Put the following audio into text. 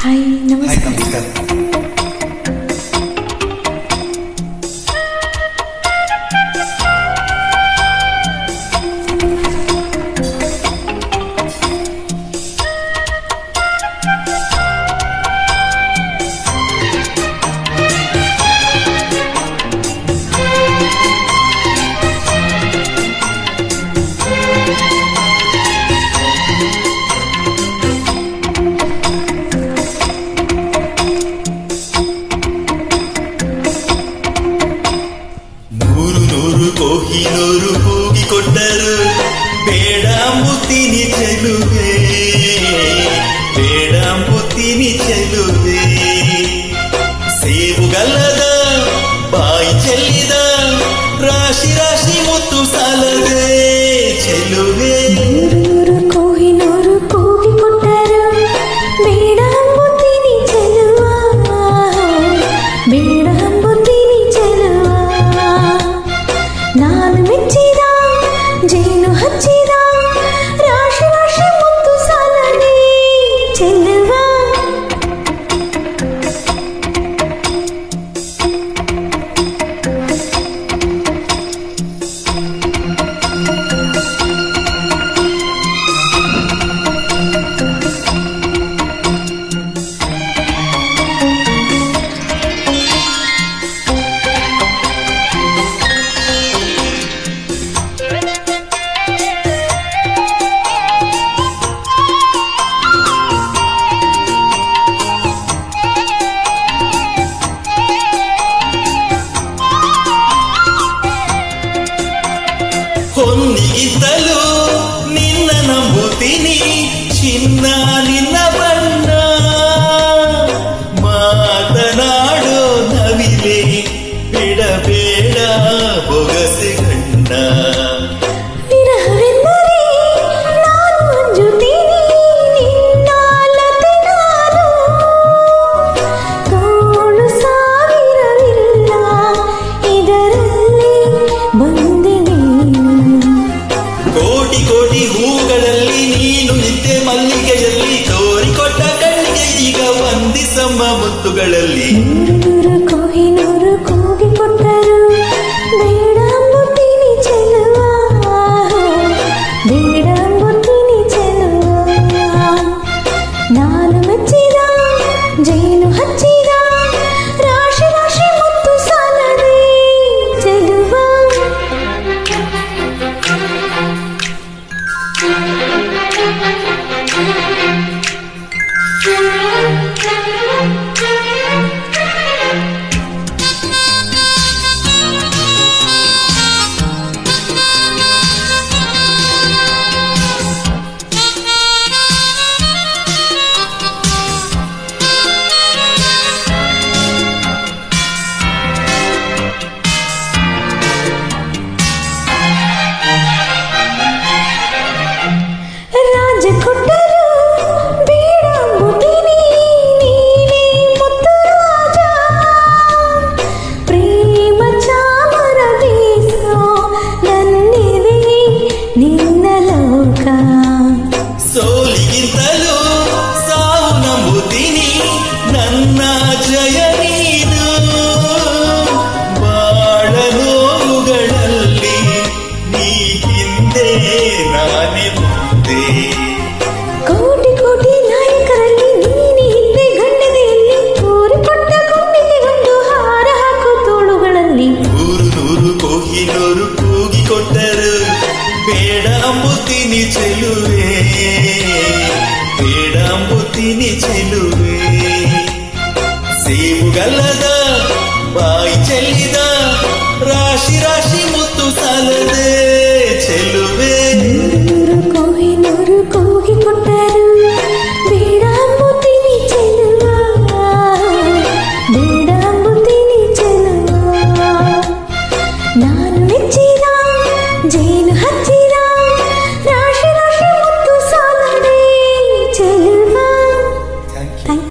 Hi ನಮಸ್ಕಾರ. ಕೋಹಿನೂರು ಕೂಗಿಕೊಟ್ಟರು ಬೇಡಂಬುತ್ತೀನಿ ಚೆಲುವೆ, ಬೇಡಂಬುತ್ತೀನಿ ಚೆಲುವೆ. ಸೇಬುಗಲ್ಲದ ಬಾಯಿ ಚೆಲ್ಲಿದ ರಾಶಿ ರಾಶಿ ಮುತ್ತು ಸಾಲದೆ ಚೆಲುವೆ. ಕೋಹಿನೂರು ಕೂಗಿಕೊಟ್ಟರು ಬೇಡಂಬುತ್ತೀನಿ ಚೆಲುವ, ಬೇಡಂಬುತ್ತೀನಿ ಚೆಲುವ. ನಾನು ಮೆಚ್ಚಿದ ಜೇನು ಹಚ್ಚಿದ ರಾಶಿ ರಾಶಿ ಮುತ್ತು ಸಾಲನೆ ಚೆಲುವ. ಹೊನ್ನಿಗಿದ್ದಲು ನಿನ್ನ ನಂಬುತ್ತೀನಿ ಚಿನ್ನ ನಿನ್ನ ಬಣ್ಣ. ಮಾತನಾಡೋ ನವಿಲೆ ಬಿಡಬೇಡ ಬೊಗಸೆ ಗಣ್ಣ. ವಿರಹವೆಂದರೆ ನಾನು ಅಂಜುತ್ತೀನಿ ನಿನ್ನಾಲತೆ ನಾನು. ತೋಳು ಸಾವಿರವಿಲ್ಲ ಇದರಲ್ಲಿ ಬಂದೆ ನೀನು. ಕೋಟಿ ಕೋಟಿ ಹೂಗಳಲ್ಲಿ ನೀನು ನಿತ್ಯ ಮಲ್ಲಿಗೆಯಲ್ಲಿ ತೋರಿಕೊಟ್ಟ ಕಣ್ಣಿಗೆ ಈಗ ವಂದಿಸಮ್ಮ ಮುತ್ತುಗಳಲ್ಲಿ. ನೂರು ಕೋಹಿನೂರು ಕೂಗಿಕೊಟ್ಟರು ಬೇಡಂಬುತ್ತೀನಿ ಚೆಲುವ, ಬೇಡಂಬುತ್ತೀನಿ ಚೆಲುವ. ನಾನು ಮೆಚ್ಚಿದ ಜೇನು ಹಚ್ಚಿದ ರಾಶಿ ರಾಶಿ ಮುತ್ತು ಸಾಲದೆ ಚೆಲುವ. ರಾಜ ಕೊಟ್ಟರು ಬೇಡಂಬುತ್ತೀನಿ ನೀನೇ ಮುತ್ತು ರಾಜ. ಪ್ರೇಮ ಚಾಮರ ಬೀಸೋ ನನ್ನಿದೆ ನಿನ್ನ ಲೋಕ. ಸೋಲಿಗಿಂತಲೂ ಸಾವು ನಂಬುತ್ತೀನಿ ನನ್ನ ಜಯ ನೀನು. ಬಾಳ ನೋವುಗಳಲ್ಲಿ ನೀ ಹಿಂದೆ ನಾನೇ ಮುಂದೆ. ಕೋಟಿ ಕೋಟಿ ನಾಯಕರಲ್ಲಿ ನೀನೆ ಹಿಂದೆ ಗಂಡನೆಯಲ್ಲಿ ತೋರಿಕೊಟ್ಟ ಗುಂಡಿಗೆ ಒಂದು ಹಾರ ಹಾಕು ತೋಳುಗಳಲ್ಲಿ. ನೂರು ನೂರು ಕೋಹಿನೂರು ಕೂಗಿಕೊಟ್ಟರು ಬೇಡಂಬುತ್ತೀನಿ ಚೆಲುವೆ, ಬೇಡಂಬುತ್ತೀನಿ ಚೆಲುವೆ. ಸೇಬುಗಲ್ಲದ ಬಾಯಿ ಚೆಲ್ಲಿದ ರಾಶಿ ರಾಶಿ ಮುತ್ತು ಸಾಲದೆ